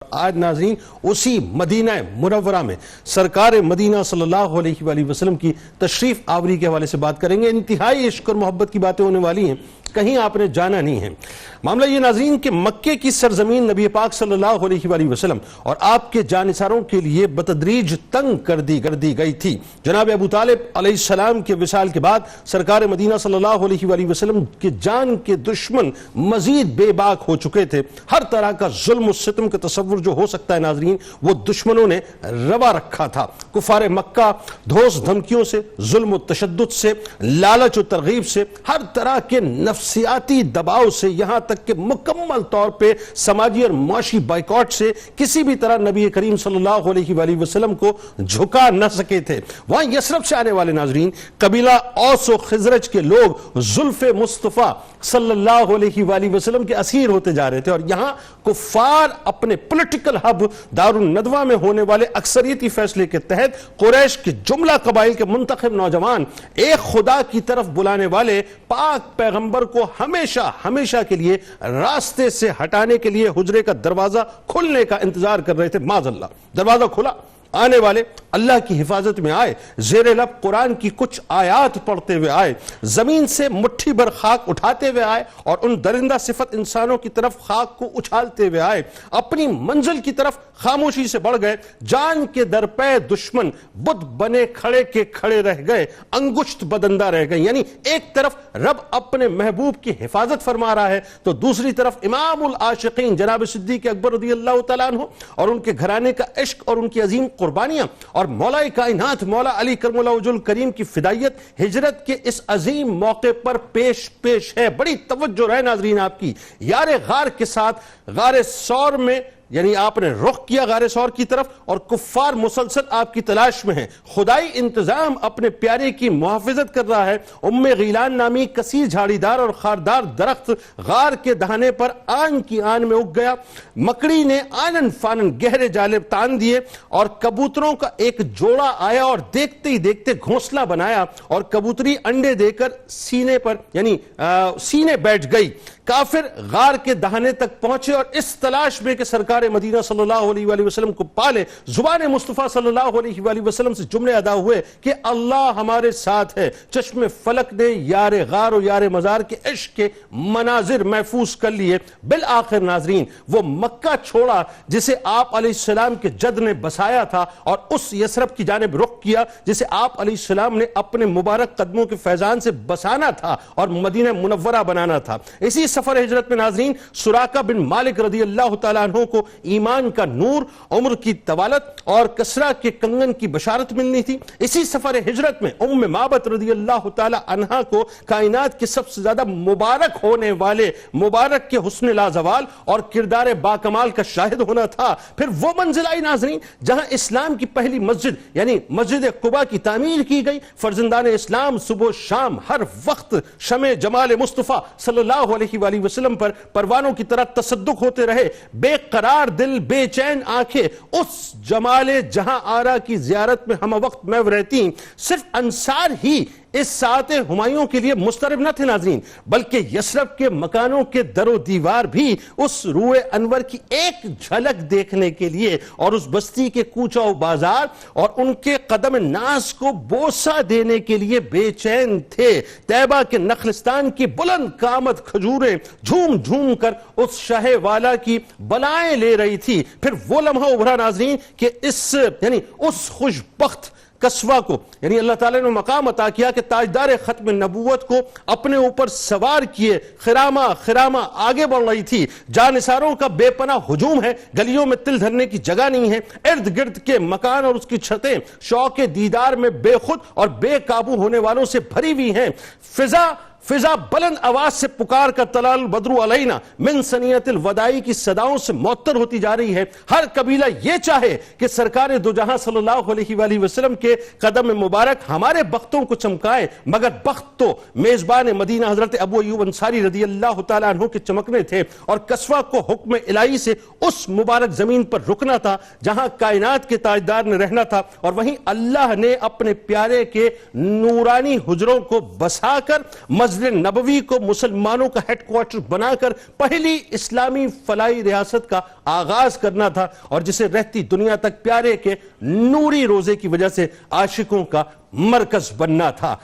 آج ناظرین اسی مدینہ منورہ میں سرکار مدینہ صلی اللہ علیہ وآلہ وسلم کی تشریف آوری کے حوالے سے بات کریں گے۔ انتہائی عشق اور محبت کی باتیں ہونے والی ہیں، کہیں آپ نے جانا نہیں ہے۔ معاملہ یہ ناظرین کہ مکے کی سرزمین نبی پاک صلی اللہ علیہ وآلہ وسلم اور آپ کے جانثاروں کے لیے بتدریج تنگ کر دی گئی تھی۔ جناب ابو طالب علیہ السلام کے وصال کے بعد سرکار مدینہ صلی اللہ علیہ وآلہ وسلم کے جان کے دشمن مزید بے باک ہو چکے تھے۔ ہر طرح کا ظلم و ستم کا تصور جو ہو سکتا ہے ناظرین وہ دشمنوں نے روا رکھا تھا۔ کفار مکہ دھوس دھمکیوں سے، ظلم و تشدد سے، لالچ و ترغیب سے، ہر طرح کے نفسیاتی دباؤ سے، یہاں تک کہ مکمل طور پہ سماجی اور معاشی بائیکاٹ سے کسی بھی طرح نبی کریم صلی اللہ علیہ وآلہ وسلم کو جھکا نہ سکے تھے۔ وہاں یثرب سے آنے والے ناظرین قبیلہ اوس و خزرج کے لوگ زلف مصطفیٰ صلی اللہ علیہ وآلہ وسلم کے اسیر ہوتے جا رہے تھے، اور یہاں کفار اپنے پولیٹیکل ہب دار الندوہ میں ہونے والے اکثریتی فیصلے کے تحت قریش کے جملہ قبائل کے منتخب نوجوان ایک خدا کی طرف بلانے والے پاک پیغمبر کو ہمیشہ کے لیے راستے سے ہٹانے کے لیے حجرے کا دروازہ کھلنے کا انتظار کر رہے تھے۔ معاذ اللہ دروازہ کھلا، آنے والے اللہ کی حفاظت میں آئے، زیر لب قرآن کی کچھ آیات پڑھتے ہوئے آئے، زمین سے مٹھی بھر خاک اٹھاتے ہوئے آئے اور ان درندہ صفت انسانوں کی طرف خاک کو اچھالتے ہوئے آئے، اپنی منزل کی طرف خاموشی سے بڑھ گئے۔ جان کے درپے دشمن بت بنے کھڑے کے کھڑے رہ گئے، انگشت بدندہ رہ گئے۔ یعنی ایک طرف رب اپنے محبوب کی حفاظت فرما رہا ہے تو دوسری طرف امام العاشقین جناب صدیق اکبر رضی اللہ تعالیٰ عنہ اور ان کے گھرانے کا عشق اور ان کی عظیم قربانیاں اور مولا کائنات مولا علی کرم اللہ وجہ الکریم کی فدائیت ہجرت کے اس عظیم موقع پر پیش ہے۔ بڑی توجہ رہے ناظرین آپ کی، یار غار کے ساتھ غار ثور میں، یعنی آپ نے رخ کیا غار ثور کی طرف اور کفار مسلسل آپ کی تلاش میں ہیں۔ خدائی انتظام اپنے پیارے کی محافظت کر رہا ہے۔ ام غیلان نامی کثیر جھاڑی دار اور خاردار درخت غار کے دہانے پر آن کی آن میں اگ گیا۔ مکڑی نے آنن فانن گہرے جالے تان دیے اور کبوتروں کا ایک جوڑا آیا اور دیکھتے ہی دیکھتے گھونسلہ بنایا اور کبوتری انڈے دے کر سینے بیٹھ گئی۔ کافر غار کے دہانے تک پہنچے اور اس تلاش میں کہ سرکار مدینہ صلی اللہ علیہ وآلہ وسلم کو پالے، زبان مصطفیٰ صلی اللہ علیہ وآلہ وسلم سے جملے ادا ہوئے کہ اللہ ہمارے ساتھ ہے۔ چشم فلک نے یار غار و یار مزار کے عشق کے مناظر محفوظ کر لیے۔ بالآخر ناظرین وہ مکہ چھوڑا جسے آپ علیہ السلام کے جد نے بسایا تھا اور اس یثرب کی جانب رخ کیا جسے آپ علیہ السلام نے اپنے مبارک قدموں کے فیضان سے بسانا تھا اور مدینہ منورہ بنانا تھا۔ اسی سفر ہجرت میں ناظرین سراقہ بن مالک رضی اللہ تعالیٰ عنہ کو ایمان کا نور، عمر کی طوالت اور کسرا کے کنگن کی بشارت ملنی تھی۔ اسی سفر ہجرت میں ام معبد رضی اللہ تعالیٰ عنہ کو کائنات کے سب سے زیادہ مبارک ہونے والے مبارک کے حسن لازوال اور کردار باکمال کا شاہد ہونا تھا۔ پھر وہ منزل آئی ناظرین جہاں اسلام کی پہلی مسجد یعنی مسجد قباء کی تعمیر کی گئی۔ فرزندان اسلام صبح و شام ہر وقت شمع جمال مصطفیٰ صلی اللہ علیہ وآلہ وسلم پر پروانوں کی طرح تصدق ہوتے رہے۔ بے قرار دل، بے چین آنکھیں اس جمال جہاں آرا کی زیارت میں ہم وقت محو رہتی۔ صرف انصار ہی اس ساعت ہمایوں کے لیے مسترب نہ تھے ناظرین، بلکہ یثرب کے مکانوں کے در و دیوار بھی اس روئے انور کی ایک جھلک دیکھنے کے لیے اور اس بستی کے کوچہ و بازار اور ان کے قدم ناز کو بوسہ دینے کے لیے بے چین تھے۔ طیبہ کے نخلستان کی بلند قامت کھجوریں جھوم جھوم کر اس شہ والا کی بلائیں لے رہی تھی۔ پھر وہ لمحہ ابھرا ناظرین کہ اس خوشبخت کسوہ کو اللہ تعالیٰ نے مقام عطا کیا کہ تاجدار ختم نبوت کو اپنے اوپر سوار کیے خرامہ آگے بڑھ رہی تھی۔ جانثاروں کا بے پناہ ہجوم ہے، گلیوں میں تل دھرنے کی جگہ نہیں ہے۔ ارد گرد کے مکان اور اس کی چھتیں شوق دیدار میں بے خود اور بے قابو ہونے والوں سے بھری ہوئی ہیں۔ فضا بلند آواز سے پکار کر طلال بدر علینا من سنیت الوداعی کی صداؤں سے معطر ہوتی جا رہی ہے۔ ہر قبیلہ یہ چاہے کہ سرکار دو جہاں صلی اللہ علیہ وآلہ وسلم کے قدم مبارک ہمارے بختوں کو چمکائے، مگر بخت تو میزبان مدینہ حضرت ابو ایوب انصاری رضی اللہ تعالیٰ عنہ کے چمکنے تھے، اور کسوہ کو حکم الہی سے اس مبارک زمین پر رکنا تھا جہاں کائنات کے تاجدار نے رہنا تھا، اور وہیں اللہ نے اپنے پیارے کے نورانی حجروں کو بسا کر مسجد نبوی کو مسلمانوں کا ہیڈ کوارٹر بنا کر پہلی اسلامی فلاحی ریاست کا آغاز کرنا تھا، اور جسے رہتی دنیا تک پیارے کے نوری روزے کی وجہ سے عاشقوں کا مرکز بننا تھا۔